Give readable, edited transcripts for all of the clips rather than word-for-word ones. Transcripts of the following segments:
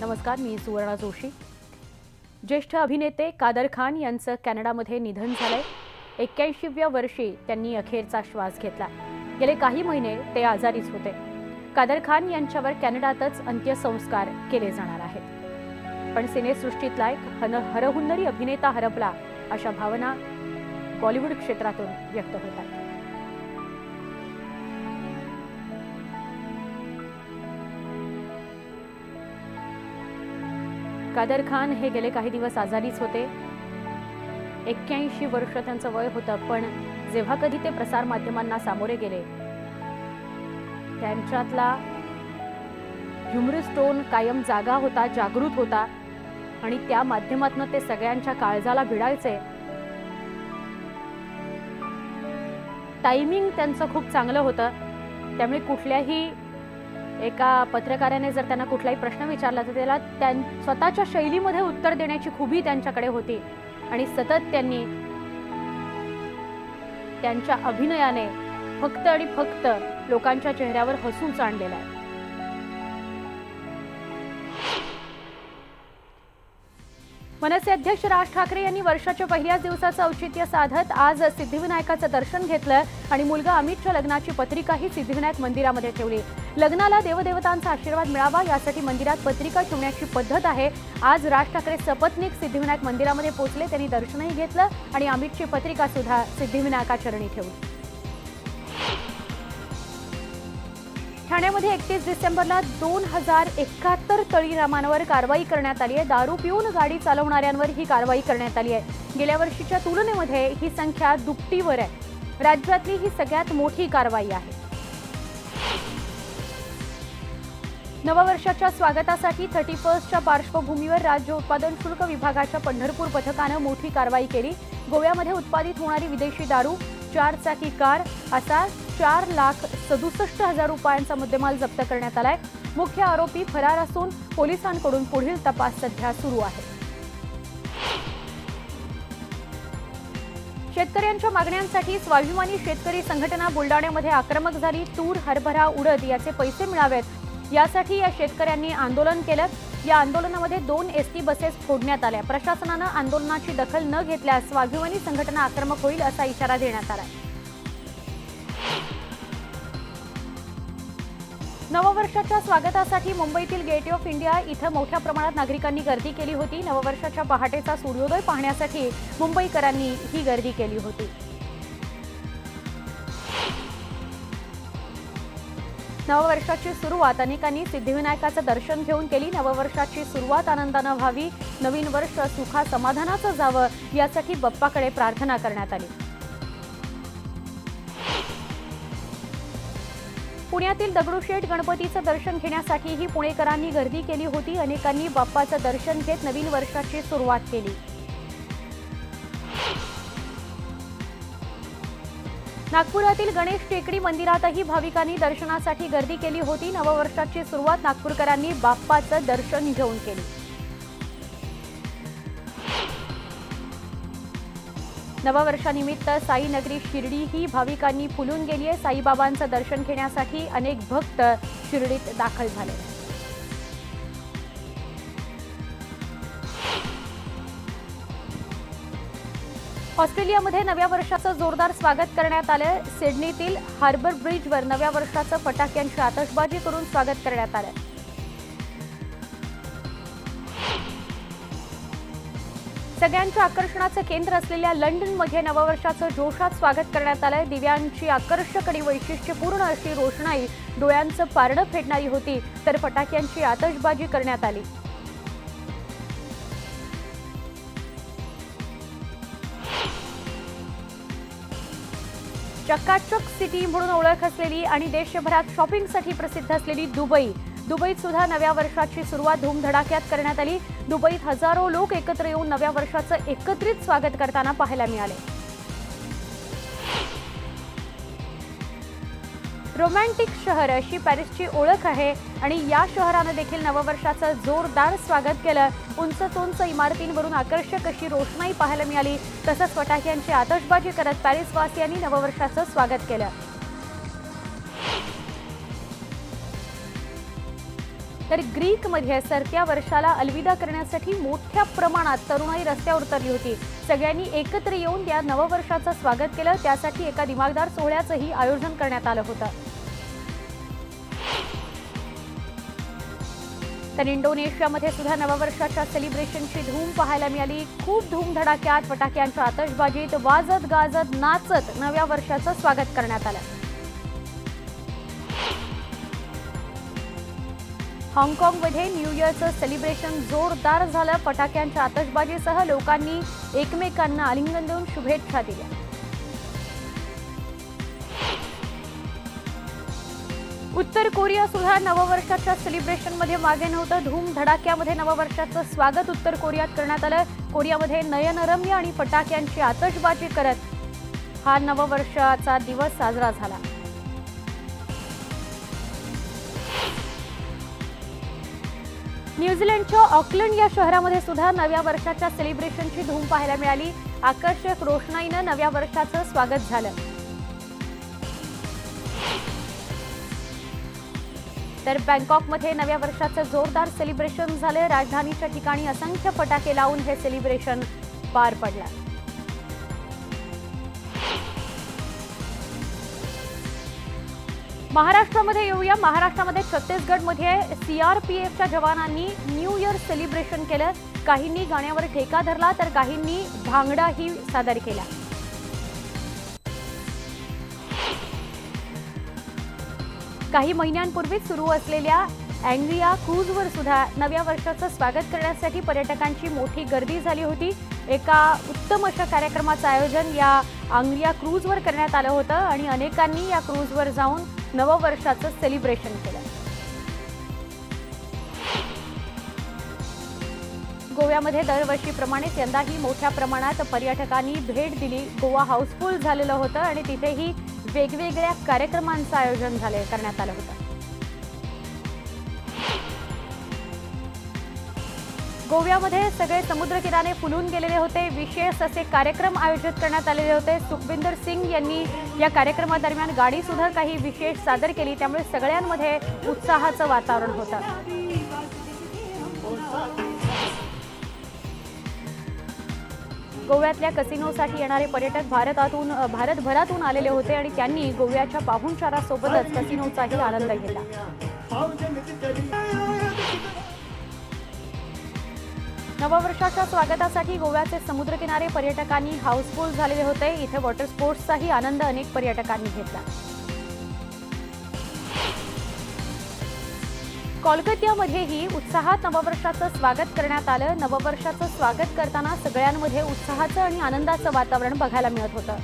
नमस्कार, मी सुवर्णा जोशी। ज्येष्ठ अभिनेते कादर खान यांचं कॅनडामध्ये निधन झालंय। 81व्या वर्षी त्यांनी अखेरचा श्वास घेतला। गेले काही महिने ते आजारीच होते। कादर खान यांच्यावर कॅनडातच अंत्यसंस्कार केले जाणार आहेत। पण सिनेसृष्टीतला एक हरहुन्नरी अभिनेता हरपला, अशा भावना बॉलिवूड क्षेत्रातून व्यक्त होतात। कादर खान हे गेले काही दिवस आजारीच होते। 81 वर्ष त्यांचं वय होतं, पण जेव्हा कधी ते प्रसार माध्यमांना सामोरे गेले, त्यांच्यातला ह्युमरस टोन कायम जागा होता, जागृत होता आणि त्या माध्यमातून ते सगळ्यांच्या काळजाला भिडायचे। टायमिंग त्यांचं खूप चांगलं होतं, त्यामुळे कुठल्याही एका पत्रकाराने जर त्यांना कुठलाही प्रश्न विचारला तर त्याला स्वतःच्या शैलीमध्ये उत्तर देण्याची खूबी त्यांच्याकडे होती आणि सतत त्यांनी त्यांच्या अभिनयाने फक्त आणि फक्त लोकांच्या चेहऱ्यावर हसूच आणलेलं आहे। मनसे अध्यक्ष राज ठाकरे यांनी वर्षाच्या पहिल्याच दिवसाचं औचित्य साधत आज सिद्धिविनायकाचं दर्शन घेतलं आणि मुलगा अमितच्या लग्नाची पत्रिकाही सिद्धिविनायक मंदिरामध्ये ठेवली। लग्नाला देवदेवतांचा आशीर्वाद मिळावा यासाठी मंदिरात पत्रिका ठेवण्याची पद्धत आहे। आज राज ठाकरे सपत्नीक सिद्धिविनायक मंदिरामध्ये पोहोचले, त्यांनी दर्शनही घेतलं आणि अमितची पत्रिका सुद्धा सिद्धिविनायकाचरणी ठेवली। ठाण्यामध्ये 31 डिसेंबरला 2071 तळीरामांवर कारवाई करण्यात आली आहे। दारू पिऊन गाडी चालवणाऱ्यांवर ही कारवाई करण्यात आली आहे। गेल्या वर्षीच्या तुलनेमध्ये ही संख्या दुपटीवर आहे। राज्यातली ही सगळ्यात मोठी कारवाई आहे। नववर्षाच्या स्वागतासाठी 31च्या पार्श्वभूमीवर राज्य उत्पादन शुल्क विभागाच्या पंढरपूर पथकानं मोठी कारवाई केली। गोव्यामध्ये उत्पादित होणारी विदेशी दारू, 4 चाकी कार असा 4,67,000 रुपयांचा मुद्देमाल जप्त करण्यात आलाय। मुख्य आरोपी फरार असून पोलिसांकडून पुढील तपास सध्या सुरू आहे। शेतकऱ्यांच्या मागण्यांसाठी स्वाभिमानी शेतकरी संघटना बुलडाण्यामध्ये आक्रमक झाली। तूर, हरभरा, उडद याचे पैसे मिळावेत यासाठी या शेतकऱ्यांनी आंदोलन केलं। या आंदोलनामध्ये 2 एसटी बसेस फोडण्यात आल्या। प्रशासनानं आंदोलनाची दखल न घेतल्यास स्वाभिमानी संघटना आक्रमक होईल असा इशारा देण्यात आला। नववर्षाच्या स्वागतासाठी मुंबईतील गेट ऑफ इंडिया इथं मोठ्या प्रमाणात नागरिकांनी गर्दी केली होती। नववर्षाच्या पहाटेचा सूर्योदय पाहण्यासाठी मुंबईकरांनी ही गर्दी केली होती। नववर्षाची सुरुवात अनेकांनी सिद्धिविनायकाचं दर्शन घेऊन केली। नववर्षाची सुरुवात आनंदानं व्हावी, नवीन वर्ष सुखा समाधानाचं जावं यासाठी बाप्पाकडे प्रार्थना करण्यात आली। पुण्यातील दगडूशेठ गणपतीचं दर्शन घेण्यासाठीही पुणेकरांनी गर्दी केली होती। अनेकांनी बाप्पाचं दर्शन घेत नवीन वर्षाची सुरुवात केली। नागपुरातील गणेश टेकडी मंदिरातही भाविकांनी दर्शनासाठी गर्दी केली होती। नववर्षाची सुरुवात नागपूरकरांनी बाप्पाचं दर्शन घेऊन केली। नववर्षानिमित्त साई नगरी शिर्डी ही भाविकांनी फुलून गेली आहे। साईबाबांचं दर्शन घेण्यासाठी अनेक भक्त शिर्डीत दाखल झाले। ऑस्ट्रेलियामध्ये नव्या वर्षाचं जोरदार स्वागत करण्यात आलं। सिडनीतील हार्बर ब्रिजवर नव्या वर्षाचं फटाक्यांची आतषबाजी करून स्वागत करण्यात आलं। सगळ्यांच्या आकर्षणाचं केंद्र असलेल्या लंडनमध्ये नववर्षाचं जोशात स्वागत करण्यात आलंय। दिव्यांची आकर्षक आणि वैशिष्ट्यपूर्ण अशी रोषणाई डोळ्यांचं पारडं फेडणारी होती, तर फटाक्यांची आतषबाजी करण्यात आली। चकाचक सिटी म्हणून ओळख असलेली आणि देशभरात शॉपिंगसाठी प्रसिद्ध असलेली दुबईत सुद्धा नव्या वर्षाची सुरुवात धूमधडाक्यात करण्यात आली। दुबईत हजारो लोक एकत्र येऊन नव्या वर्षाचं एकत्रित स्वागत करताना पाहायला मिळाले। रोमॅन्टिक शहर अशी पॅरिसची ओळख आहे आणि या शहराने देखील नववर्षाचं जोरदार स्वागत केलं। उंच इमारतींवरून आकर्षक अशी रोषणाई पाहायला मिळाली। तसंच फटाक्यांची आतषबाजी करत पॅरिसवासियांनी नववर्षाचं स्वागत केलं। तर ग्रीकमध्ये सरत्या वर्षाला अलविदा करण्यासाठी मोठ्या प्रमाणात तरुणाई रस्त्यावर उतरली होती। सगळ्यांनी एकत्र येऊन या नववर्षाचं स्वागत केलं। त्यासाठी एका दिमागदार सोहळ्याचंही आयोजन करण्यात आलं होतं। तर इंडोनेशियामध्ये सुद्धा नववर्षाच्या सेलिब्रेशनची धूम पाहायला मिळाली। खूप धूमधडाक्यात फटाक्यांच्या आतषबाजीत वाजत गाजत नाचत नव्या वर्षाचं स्वागत करण्यात आलं। हाँगकाँगमध्ये न्यू इयरचं सेलिब्रेशन जोरदार झालं। फटाक्यांच्या आतषबाजीसह लोकांनी एकमेकांना आलिंगन देऊन शुभेच्छा दिल्या। उत्तर कोरिया सुद्धा नववर्षाच्या सेलिब्रेशनमध्ये मागे नव्हतं। धूमधडाक्यामध्ये नववर्षाचं स्वागत उत्तर कोरियात करण्यात आलं। कोरियामध्ये नयनरम्य आणि फटाक्यांची आतषबाजी करत हा नववर्षाचा दिवस साजरा झाला। न्यूझीलंडच्या ऑकलंड या शहरामध्ये सुद्धा नव्या वर्षाच्या सेलिब्रेशनची धूम पाहायला मिळाली। आकर्षक रोषणाईनं नव्या वर्षाचं स्वागत झालं। तर बँकॉकमध्ये नव्या वर्षाचं जोरदार सेलिब्रेशन झालं। राजधानीच्या ठिकाणी असंख्य फटाके लावून हे सेलिब्रेशन पार पडलं। महाराष्ट्रामध्ये येऊया। महाराष्ट्रामध्ये छत्तीसगडमध्ये सीआरपीएफच्या जवानांनी न्यू इयर सेलिब्रेशन केलं। काहींनी गाण्यावर ठेका धरला तर काहींनी भांगडाही सादर केला। काही महिन्यांपूर्वी सुरू असलेल्या अँग्रिया क्रूजवर सुद्धा नव्या वर्षाचं स्वागत करण्यासाठी पर्यटकांची मोठी गर्दी झाली होती। एका उत्तम अशा कार्यक्रमाचं आयोजन या अँग्रिया क्रूजवर करण्यात आलं होतं आणि अनेकांनी या क्रूजवर जाऊन नववर्षाचं सेलिब्रेशन केलं। गोव्यामध्ये दरवर्षीप्रमाणेच यंदाही मोठ्या प्रमाणात पर्यटकांनी भेट दिली। गोवा हाऊसफुल झालेलं होतं आणि तिथेही वेगवेगळ्या कार्यक्रमांचं आयोजन करण्यात आलं होतं। गोव्यामध्ये सगळे समुद्रकिनारे फुलून गेलेले होते। विशेष असे कार्यक्रम आयोजित करण्यात आलेले होते। सुखविंदर सिंग यांनी या कार्यक्रमादरम्यान गाडी सुद्धा काही विशेष सादर केली, त्यामुळे सगळ्यांमध्ये उत्साहाचं वातावरण होतं। गोव्यातल्या कसिनोसाठी येणारे पर्यटक भारतभरातून आलेले होते आणि त्यांनी गोव्याच्या पाहुणचारासोबतच कसिनोचाही आनंद घेतला। नववर्षाच्या स्वागतासाठी गोव्याचे समुद्रकिनारे पर्यटकांनी हाऊसफुल झालेले होते। इथे वॉटर स्पोर्ट्सचाही आनंद अनेक पर्यटकांनी घेतला। कोलकात्यामध्येही उत्साहात नववर्षाचं स्वागत करण्यात आलं। नववर्षाचं स्वागत करताना सगळ्यांमध्ये उत्साहाचं आणि आनंदाचं वातावरण बघायला मिळत होतं।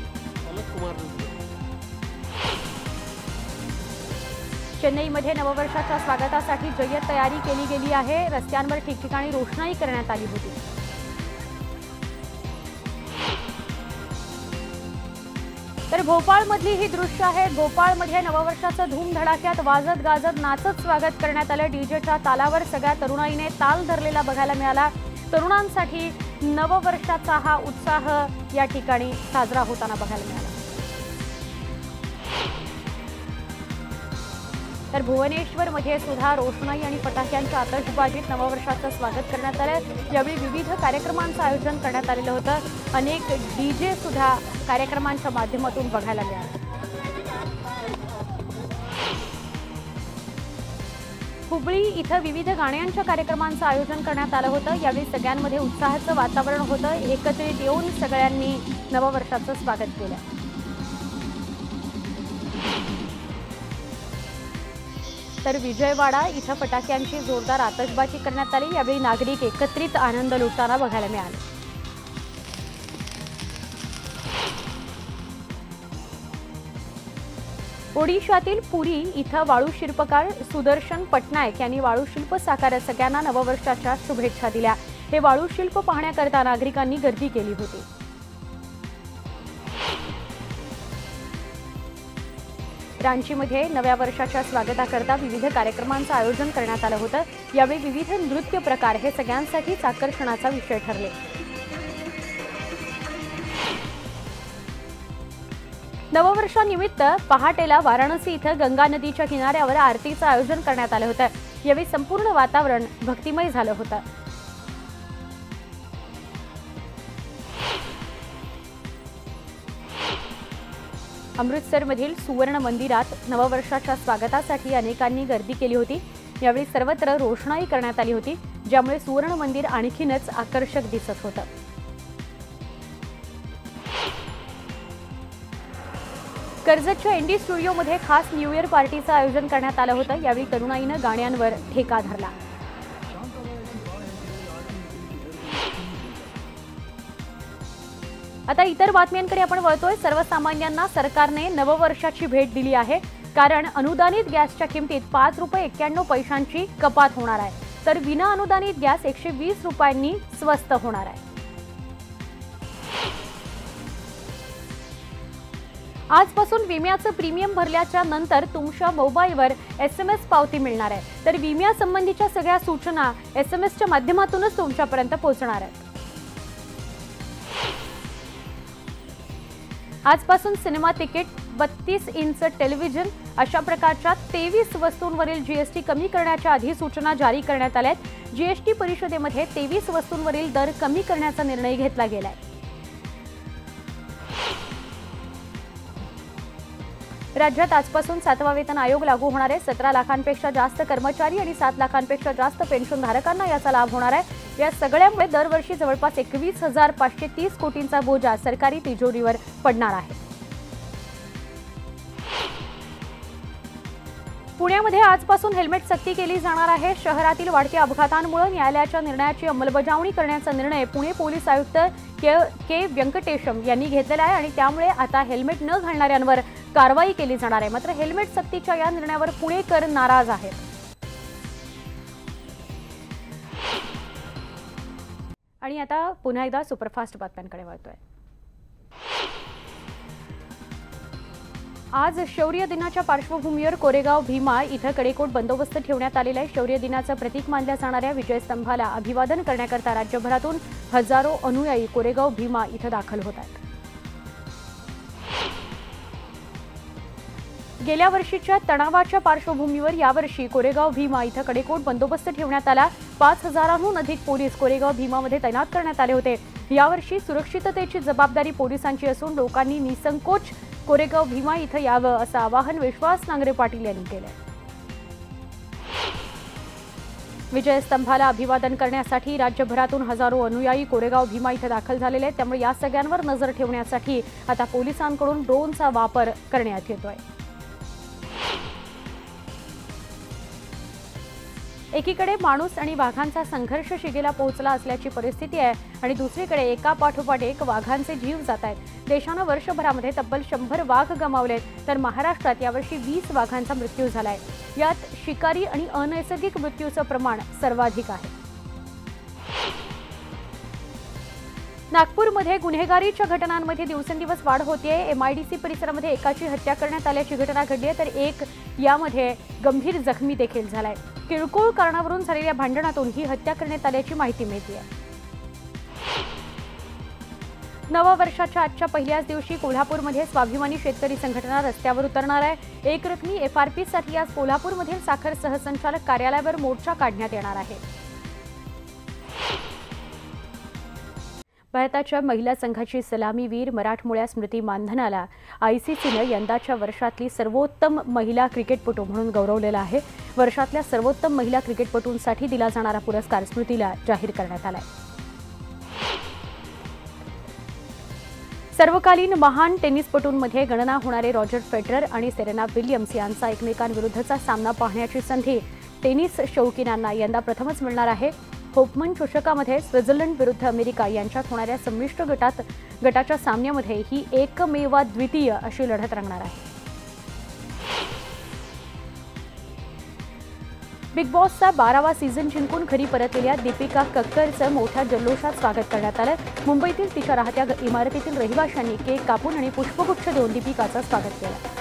चेन्नईमध्ये नववर्षाच्या स्वागतासाठी जय्यत तयारी केली गेली आहे। रस्त्यांवर ठिकठिकाणी रोषणाई करण्यात आली होती। तर भोपाळमधली ही दृश्य आहेत। भोपाळमध्ये नववर्षाचं धूमधडाक्यात वाजत गाजत नाचत स्वागत करण्यात आलं। डीजेच्या तालावर सगळ्या तरुणाईने ताल धरलेला बघायला मिळाला। तरुणांसाठी नववर्षाचा हा उत्साह या ठिकाणी साजरा होताना बघायला मिळाला। तर भुवनेश्वरमध्ये सुद्धा रोषणाई आणि फटाक्यांच्या आतषबाजीत नववर्षाचं स्वागत करण्यात आलं। यावेळी विविध कार्यक्रमांचं आयोजन करण्यात आलेलं होतं। अनेक डीजे सुद्धा कार्यक्रमांच्या माध्यमातून बघायला मिळाले। हुबळी इथं विविध गाण्यांच्या कार्यक्रमांचं आयोजन करण्यात आलं होतं। यावेळी सगळ्यांमध्ये उत्साहाचं वातावरण होतं। एकत्रित येऊन सगळ्यांनी नववर्षाचं स्वागत केलं। तर विजयवाडा इथं फटाक्यांची जोरदार आतषबाजी करण्यात आली। यावेळी नागरिक एकत्रित आनंद लुटताना बघायला मिळाले। ओडिशातील पुरी इथं वाळूशिल्पकार सुदर्शन पटनायक यांनी वाळूशिल्प साकारत सगळ्यांना नववर्षाच्या शुभेच्छा दिल्या। हे वाळूशिल्प पाहण्याकरता नागरिकांनी गर्दी केली होती। रांचीमध्ये नव्या वर्षाच्या स्वागताकरता विविध कार्यक्रमांचं आयोजन करण्यात आलं होतं। यावेळी विविध नृत्य प्रकार हे सगळ्यांसाठीच आकर्षणाचा विषय ठरले। नववर्षानिमित्त पहाटेला वाराणसी इथं गंगा नदीच्या किनाऱ्यावर आरतीचं आयोजन करण्यात आलं होतं। यावेळी संपूर्ण वातावरण भक्तिमय झालं होतं। अमृतसरमधील सुवर्ण मंदिरात नववर्षाच्या स्वागतासाठी अनेकांनी गर्दी केली होती। यावेळी सर्वत्र रोषणाई करण्यात आली होती, ज्यामुळे सुवर्ण मंदिर आणखीनच आकर्षक दिसत होतं। कर्जतच्या इंडी स्टुडिओमध्ये खास न्यू इयर पार्टीचं आयोजन करण्यात आलं होतं। यावेळी तरुणाईनं गाण्यांवर ठेका धरला। आता इतर बातम्यांकडे आपण वळतोय। सर्वसामान्यांना सरकारने नववर्षाची भेट दिली आहे, कारण अनुदानित गॅसच्या किमतीत ₹5.91 कपात होणार आहे, तर विना अनुदानित गॅस ₹120 स्वस्त होणार आहे। आजपासून विम्याचं प्रीमियम भरल्याच्या नंतर तुमच्या मोबाईलवर SMS पावती मिळणार आहे, तर विम्यासंबंधीच्या सगळ्या सूचना SMSच्या माध्यमातूनच तुमच्यापर्यंत पोहोचणार आहेत। आजपासून सिनेमा तिकीट, 32 इंच टेलिव्हिजन अशा प्रकारच्या 23 वस्तूंवरील GST कमी करण्याच्या अधिसूचना जारी करण्यात आल्या आहेत। GST परिषदेमध्ये 23 वस्तूंवरील दर कमी करण्याचा निर्णय घेतला गेलाय। राज्यात आजपासून 7वा वेतन आयोग लागू होणार आहे। 17 लाखांपेक्षा जास्त कर्मचारी आणि 7 लाखांपेक्षा जास्त पेन्शनधारकांना याचा लाभ होणार आहे। या सगळ्यामुळे दरवर्षी जवळपास 21,530 कोटींचा बोजा सरकारी तिजोरीवर पडणार आहे। पुण्यामध्ये आजपासून हेल्मेट सक्ती केली जाणार आहे। शहरातील वाढत्या अपघातांमुळे न्यायालयाच्या निर्णयाची अंमलबजावणी करण्याचा निर्णय पुणे पोलीस आयुक्त के व्यंकटेशम यांनी घेतलेला आहे आणि त्यामुळे आता हेल्मेट न घालणाऱ्यांवर कारवाई केली जाणार आहे। मात्र हेल्मेट सक्तीच्या या निर्णयावर पुणेकर नाराज आहेत। आणि आता पुन्हा एकदा सुपरफास्ट बातम्यांकडे वळतोय। आज शौर्य दिनाच्या पार्श्वभूमीवर कोरेगाव भीमा इथं कडेकोट बंदोबस्त ठेवण्यात आलेला आहे। शौर्य दिनाचं प्रतीक मानल्या जाणाऱ्या विजयस्तंभाला अभिवादन करण्याकरता राज्यभरातून हजारो अनुयायी कोरेगाव भीमा इथं दाखल होत आहेत। गेल्या वर्षीच्या तणावाच्या पार्श्वभूमीवर यावर्षी कोरेगाव भीमा इथं कडेकोट बंदोबस्त ठेवण्यात आला। 5,000हून अधिक पोलीस कोरेगाव भीमामध्ये तैनात करण्यात आले होते। यावर्षी सुरक्षिततेची जबाबदारी पोलिसांची असून लोकांनी निसंकोच कोरेगाव भीमा इथं यावं असं आवाहन विश्वास नांगरे पाटील यांनी केलं। विजयस्तंभाला अभिवादन करण्यासाठी राज्यभरातून हजारो अनुयायी कोरेगाव भीमा इथं दाखल झालेले आहेत। त्यामुळे या सगळ्यांवर नजर ठेवण्यासाठी आता पोलिसांकडून ड्रोनचा वापर करण्यात येतोय। एकीकडे माणूस आणि वाघांचा संघर्ष शिगेला पोहोचला असल्याची परिस्थिती आहे आणि दुसरीकडे एकापाठोपाठ एक वाघांचे जीव जात आहेत। देशानं वर्षभरामध्ये तब्बल 100 वाघ गमावलेत, तर महाराष्ट्रात यावर्षी 20 वाघांचा मृत्यू झालाय। यात शिकारी आणि अनैसर्गिक मृत्यूचं प्रमाण सर्वाधिक आहे। नागपूरमध्ये गुन्हेगारीच्या घटनांमध्ये दिवसेंदिवस वाढ होतीये। MIDC परिसरामध्ये एकाची हत्या करण्यात आल्याची घटना घडली आहे, तर एक यामध्ये गंभीर जखमी देखील झालाय। किरकोळ कारणावरून झालेल्या भांडणातून ही हत्या करण्यात आल्याची माहिती मिळते। नवा वर्षाच्या आजच्या पहिल्याच दिवशी कोल्हापूरमध्ये स्वाभिमानी शेतकरी संघटना रस्त्यावर उतरणार आहे। एकरकमी FRP साठी आज कोल्हापूरमधील साखर सहसंचालक कार्यालयावर मोर्चा काढण्यात येणार आहे। भारताच्या महिला संघाची सलामीवीर मराठमोळ्या स्मृती मानधनाला ICCनं यंदाच्या वर्षातली सर्वोत्तम महिला क्रिकेटपटू म्हणून गौरवलेला आहे। वर्षातल्या सर्वोत्तम महिला क्रिकेटपटूंसाठी दिला जाणारा पुरस्कार स्मृतीला जाहीर करण्यात आलाय। सर्वकालीन महान टेनिसपटूंमध्ये गणना होणारे रॉजर फेडरर आणि सेरेना विल्यम्स यांचा एकमेकांविरुद्धचा सामना पाहण्याची संधी टेनिस शौकीनांना यंदा प्रथमच मिळणार आहे। होपमन चषकामध्ये स्वित्झर्लंड विरुद्ध अमेरिका यांच्यात होणाऱ्या संमिश्र गटाच्या सामन्यामध्ये ही एकमेवाद्वितीय अशी लढत रंगणार आहे। बिग बॉसचा 12वा सीझन जिंकून घरी परतलेल्या दीपिका कक्करचं मोठ्या जल्लोषात स्वागत करण्यात आलं। मुंबईतील तिच्या राहत्या इमारतीतील रहिवाशांनी केक कापून आणि पुष्पगुच्छ देऊन दीपिकाचं स्वागत केलं।